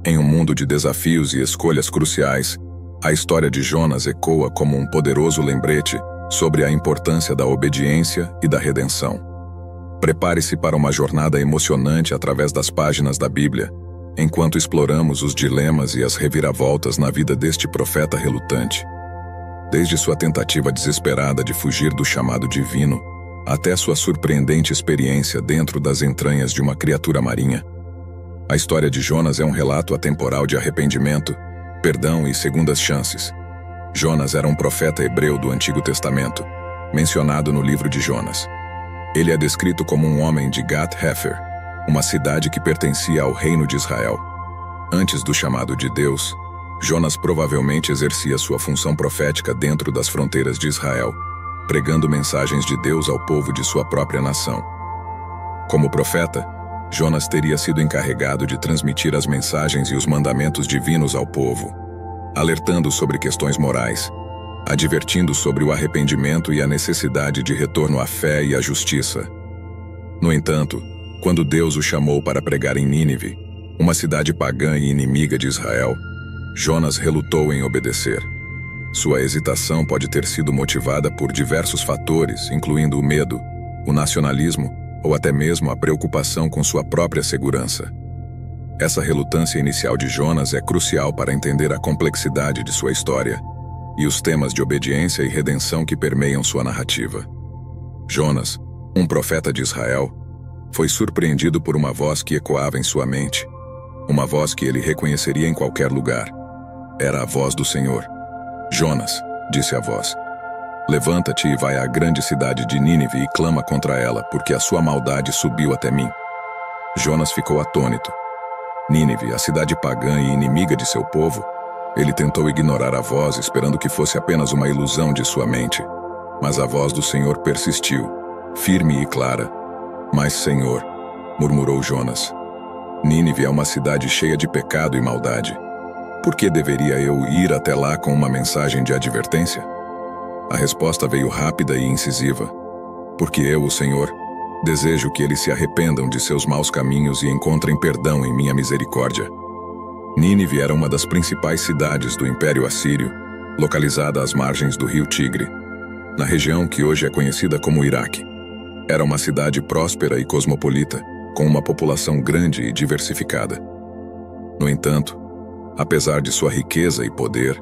Em um mundo de desafios e escolhas cruciais, a história de Jonas ecoa como um poderoso lembrete sobre a importância da obediência e da redenção. Prepare-se para uma jornada emocionante através das páginas da Bíblia, enquanto exploramos os dilemas e as reviravoltas na vida deste profeta relutante. Desde sua tentativa desesperada de fugir do chamado divino, até sua surpreendente experiência dentro das entranhas de uma criatura marinha, a história de Jonas é um relato atemporal de arrependimento, perdão e segundas chances. Jonas era um profeta hebreu do Antigo Testamento, mencionado no livro de Jonas. Ele é descrito como um homem de Gath-Hefer, uma cidade que pertencia ao reino de Israel. Antes do chamado de Deus, Jonas provavelmente exercia sua função profética dentro das fronteiras de Israel, pregando mensagens de Deus ao povo de sua própria nação. Como profeta, Jonas teria sido encarregado de transmitir as mensagens e os mandamentos divinos ao povo, alertando sobre questões morais, advertindo sobre o arrependimento e a necessidade de retorno à fé e à justiça. No entanto, quando Deus o chamou para pregar em Nínive, uma cidade pagã e inimiga de Israel, Jonas relutou em obedecer. Sua hesitação pode ter sido motivada por diversos fatores, incluindo o medo, o nacionalismo ou até mesmo a preocupação com sua própria segurança. Essa relutância inicial de Jonas é crucial para entender a complexidade de sua história e os temas de obediência e redenção que permeiam sua narrativa. Jonas, um profeta de Israel, foi surpreendido por uma voz que ecoava em sua mente, uma voz que ele reconheceria em qualquer lugar. Era a voz do Senhor. Jonas, disse a voz, levanta-te e vai à grande cidade de Nínive e clama contra ela, porque a sua maldade subiu até mim. Jonas ficou atônito. Nínive, a cidade pagã e inimiga de seu povo, ele tentou ignorar a voz, esperando que fosse apenas uma ilusão de sua mente. Mas a voz do Senhor persistiu, firme e clara. Mas, Senhor, murmurou Jonas, Nínive é uma cidade cheia de pecado e maldade. Por que deveria eu ir até lá com uma mensagem de advertência? A resposta veio rápida e incisiva. Porque eu, o Senhor, desejo que eles se arrependam de seus maus caminhos e encontrem perdão em minha misericórdia. Nínive era uma das principais cidades do Império Assírio, localizada às margens do rio Tigre, na região que hoje é conhecida como Iraque. Era uma cidade próspera e cosmopolita, com uma população grande e diversificada. No entanto, apesar de sua riqueza e poder,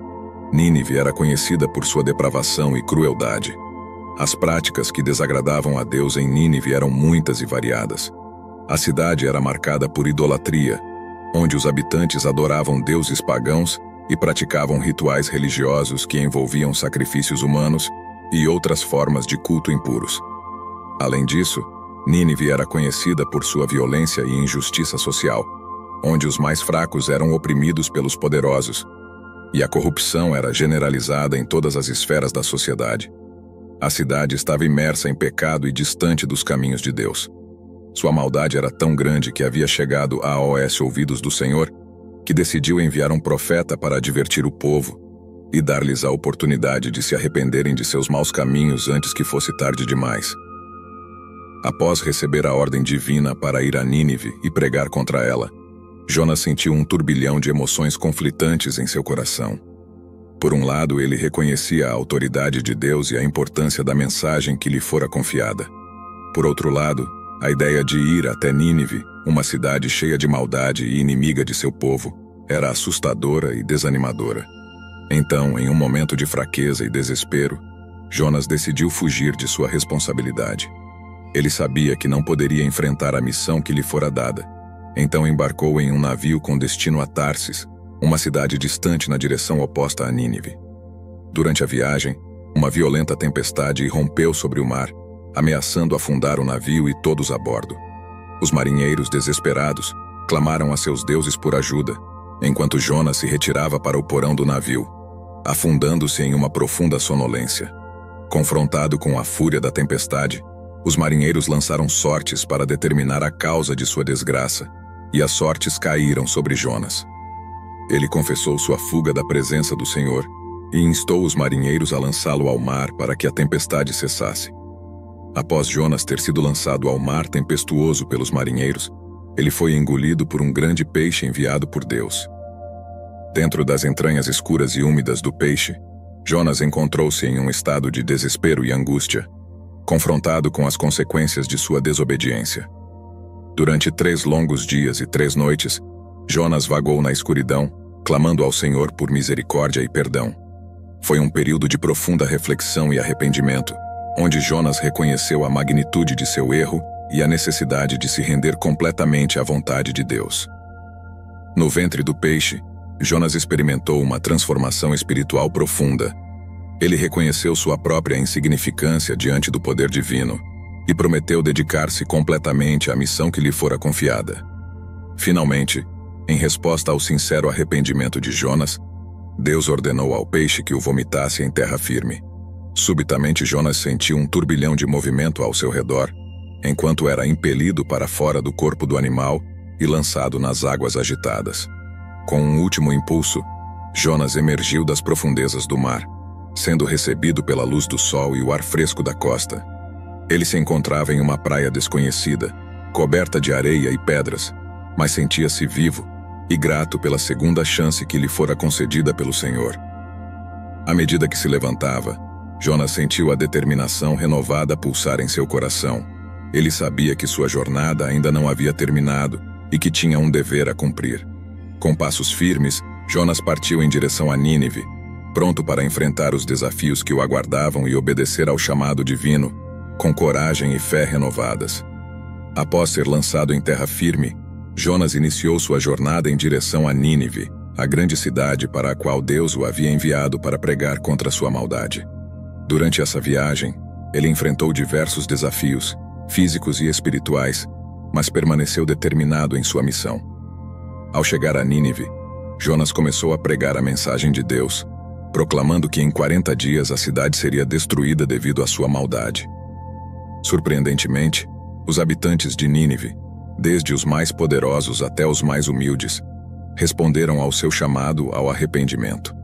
Nínive era conhecida por sua depravação e crueldade. As práticas que desagradavam a Deus em Nínive eram muitas e variadas. A cidade era marcada por idolatria, onde os habitantes adoravam deuses pagãos e praticavam rituais religiosos que envolviam sacrifícios humanos e outras formas de culto impuros. Além disso, Nínive era conhecida por sua violência e injustiça social, onde os mais fracos eram oprimidos pelos poderosos, e a corrupção era generalizada em todas as esferas da sociedade. A cidade estava imersa em pecado e distante dos caminhos de Deus. Sua maldade era tão grande que havia chegado aos ouvidos do Senhor, que decidiu enviar um profeta para advertir o povo e dar-lhes a oportunidade de se arrependerem de seus maus caminhos antes que fosse tarde demais. Após receber a ordem divina para ir a Nínive e pregar contra ela, Jonas sentiu um turbilhão de emoções conflitantes em seu coração. Por um lado, ele reconhecia a autoridade de Deus e a importância da mensagem que lhe fora confiada. Por outro lado, a ideia de ir até Nínive, uma cidade cheia de maldade e inimiga de seu povo, era assustadora e desanimadora. Então, em um momento de fraqueza e desespero, Jonas decidiu fugir de sua responsabilidade. Ele sabia que não poderia enfrentar a missão que lhe fora dada. Então embarcou em um navio com destino a Tarsis, uma cidade distante na direção oposta a Nínive. Durante a viagem, uma violenta tempestade irrompeu sobre o mar, ameaçando afundar o navio e todos a bordo. Os marinheiros, desesperados, clamaram a seus deuses por ajuda, enquanto Jonas se retirava para o porão do navio, afundando-se em uma profunda sonolência. Confrontado com a fúria da tempestade, os marinheiros lançaram sortes para determinar a causa de sua desgraça, e as sortes caíram sobre Jonas. Ele confessou sua fuga da presença do Senhor e instou os marinheiros a lançá-lo ao mar para que a tempestade cessasse. Após Jonas ter sido lançado ao mar tempestuoso pelos marinheiros, ele foi engolido por um grande peixe enviado por Deus. Dentro das entranhas escuras e úmidas do peixe, Jonas encontrou-se em um estado de desespero e angústia, confrontado com as consequências de sua desobediência. Durante 3 longos dias e 3 noites, Jonas vagou na escuridão, clamando ao Senhor por misericórdia e perdão. Foi um período de profunda reflexão e arrependimento, onde Jonas reconheceu a magnitude de seu erro e a necessidade de se render completamente à vontade de Deus. No ventre do peixe, Jonas experimentou uma transformação espiritual profunda. Ele reconheceu sua própria insignificância diante do poder divino e prometeu dedicar-se completamente à missão que lhe fora confiada. Finalmente, em resposta ao sincero arrependimento de Jonas, Deus ordenou ao peixe que o vomitasse em terra firme. Subitamente Jonas sentiu um turbilhão de movimento ao seu redor, enquanto era impelido para fora do corpo do animal e lançado nas águas agitadas. Com um último impulso, Jonas emergiu das profundezas do mar, sendo recebido pela luz do sol e o ar fresco da costa. Ele se encontrava em uma praia desconhecida, coberta de areia e pedras, mas sentia-se vivo e grato pela segunda chance que lhe fora concedida pelo Senhor. À medida que se levantava, Jonas sentiu a determinação renovada pulsar em seu coração. Ele sabia que sua jornada ainda não havia terminado e que tinha um dever a cumprir. Com passos firmes, Jonas partiu em direção a Nínive, pronto para enfrentar os desafios que o aguardavam e obedecer ao chamado divino, com coragem e fé renovadas. Após ser lançado em terra firme, Jonas iniciou sua jornada em direção a Nínive, a grande cidade para a qual Deus o havia enviado para pregar contra sua maldade. Durante essa viagem, ele enfrentou diversos desafios, físicos e espirituais, mas permaneceu determinado em sua missão. Ao chegar a Nínive, Jonas começou a pregar a mensagem de Deus, proclamando que em 40 dias a cidade seria destruída devido à sua maldade. Surpreendentemente, os habitantes de Nínive, desde os mais poderosos até os mais humildes, responderam ao seu chamado ao arrependimento.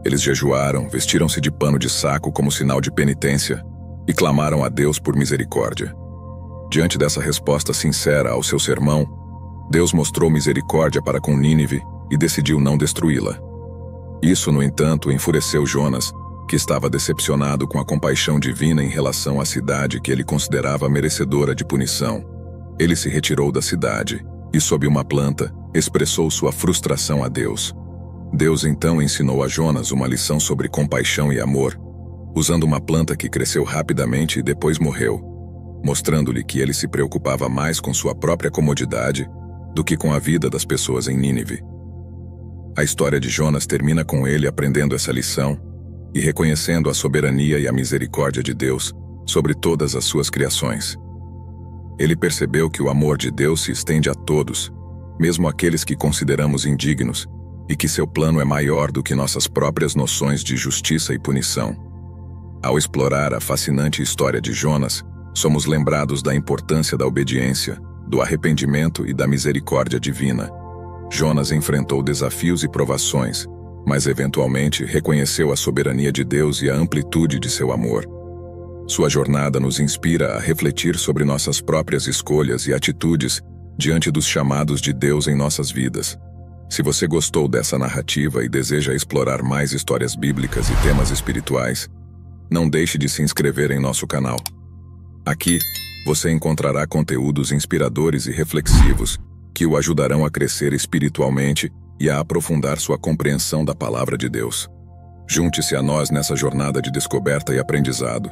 Eles jejuaram, vestiram-se de pano de saco como sinal de penitência e clamaram a Deus por misericórdia. Diante dessa resposta sincera ao seu sermão, Deus mostrou misericórdia para com Nínive e decidiu não destruí-la. Isso, no entanto, enfureceu Jonas, que estava decepcionado com a compaixão divina em relação à cidade que ele considerava merecedora de punição. Ele se retirou da cidade e, sob uma planta, expressou sua frustração a Deus. Deus então ensinou a Jonas uma lição sobre compaixão e amor, usando uma planta que cresceu rapidamente e depois morreu, mostrando-lhe que ele se preocupava mais com sua própria comodidade do que com a vida das pessoas em Nínive. A história de Jonas termina com ele aprendendo essa lição e reconhecendo a soberania e a misericórdia de Deus sobre todas as suas criações. Ele percebeu que o amor de Deus se estende a todos, mesmo aqueles que consideramos indignos, e que seu plano é maior do que nossas próprias noções de justiça e punição. Ao explorar a fascinante história de Jonas, somos lembrados da importância da obediência, do arrependimento e da misericórdia divina. Jonas enfrentou desafios e provações, mas eventualmente reconheceu a soberania de Deus e a amplitude de seu amor. Sua jornada nos inspira a refletir sobre nossas próprias escolhas e atitudes diante dos chamados de Deus em nossas vidas. Se você gostou dessa narrativa e deseja explorar mais histórias bíblicas e temas espirituais, não deixe de se inscrever em nosso canal. Aqui, você encontrará conteúdos inspiradores e reflexivos que o ajudarão a crescer espiritualmente e a aprofundar sua compreensão da palavra de Deus. Junte-se a nós nessa jornada de descoberta e aprendizado.